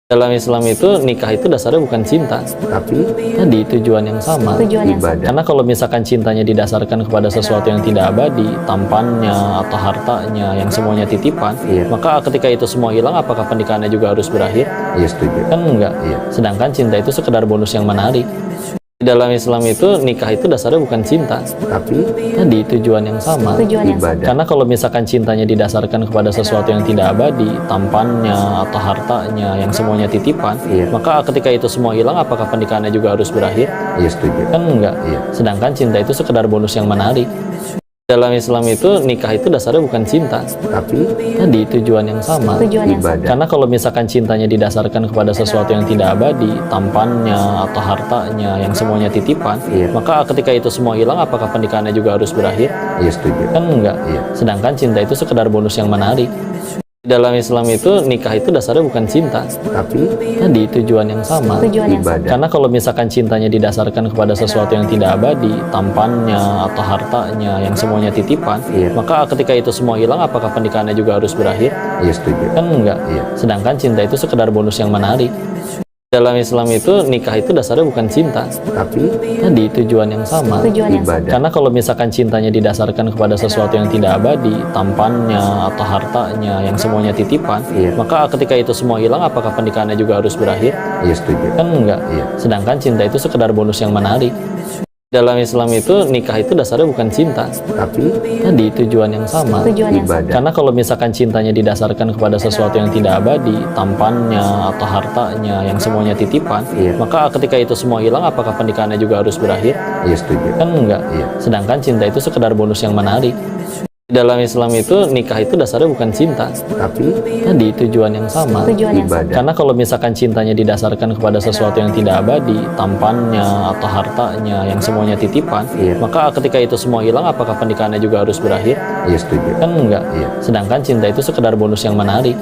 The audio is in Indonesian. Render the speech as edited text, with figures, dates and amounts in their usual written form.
Dalam Islam itu nikah itu dasarnya bukan cinta, tapi tadi tujuan yang sama. ibadah. Karena kalau misalkan cintanya didasarkan kepada sesuatu yang tidak abadi, tampannya atau hartanya yang semuanya titipan, Iya. maka ketika itu semua hilang, apakah pernikahannya juga harus berakhir? Iya, setuju. Kan enggak. Iya. Sedangkan cinta itu sekedar bonus yang menarik. Di dalam Islam itu nikah itu dasarnya bukan cinta, Tapi tadi tujuan yang sama. ibadah. Karena kalau misalkan cintanya didasarkan kepada sesuatu yang tidak abadi, tampannya atau hartanya yang semuanya titipan, Iya. maka ketika itu semua hilang, apakah pernikahannya juga harus berakhir? Iya, setuju. Kan enggak. Iya. Sedangkan cinta itu sekedar bonus yang menarik. Dalam Islam itu nikah itu dasarnya bukan cinta, Tapi tadi tujuan yang sama. ibadah. Karena kalau misalkan cintanya didasarkan kepada sesuatu yang tidak abadi, tampannya atau hartanya yang semuanya titipan, Iya. maka ketika itu semua hilang, apakah pernikahannya juga harus berakhir? Iya, setuju. Kan enggak. Iya. Sedangkan cinta itu sekedar bonus yang menarik. Dalam Islam itu nikah itu dasarnya bukan cinta, Tapi tadi tujuan yang sama. ibadah. Karena kalau misalkan cintanya didasarkan kepada sesuatu yang tidak abadi, tampannya atau hartanya yang semuanya titipan, Iya. maka ketika itu semua hilang, apakah pernikahannya juga harus berakhir? Iya, setuju. Kan enggak. Iya. Sedangkan cinta itu sekedar bonus yang menarik. Dalam Islam itu nikah itu dasarnya bukan cinta, Tapi tadi tujuan yang sama. ibadah. Karena kalau misalkan cintanya didasarkan kepada sesuatu yang tidak abadi, tampannya atau hartanya yang semuanya titipan, Iya. maka ketika itu semua hilang, apakah pernikahannya juga harus berakhir? Iya, setuju. Kan enggak. Iya. Sedangkan cinta itu sekedar bonus yang menarik. Dalam Islam itu nikah itu dasarnya bukan cinta, Tapi tadi tujuan yang sama. ibadah. Karena kalau misalkan cintanya didasarkan kepada sesuatu yang tidak abadi, tampannya atau hartanya yang semuanya titipan, Iya. maka ketika itu semua hilang, apakah pernikahannya juga harus berakhir? Iya, setuju. Kan enggak. Iya. Sedangkan cinta itu sekedar bonus yang menarik. Dalam Islam itu nikah itu dasarnya bukan cinta, Tapi tadi tujuan yang sama. ibadah. Karena kalau misalkan cintanya didasarkan kepada sesuatu yang tidak abadi, tampannya atau hartanya yang semuanya titipan, Iya. maka ketika itu semua hilang, apakah pernikahannya juga harus berakhir? Iya, setuju. Kan enggak. Iya. Sedangkan cinta itu sekedar bonus yang menarik.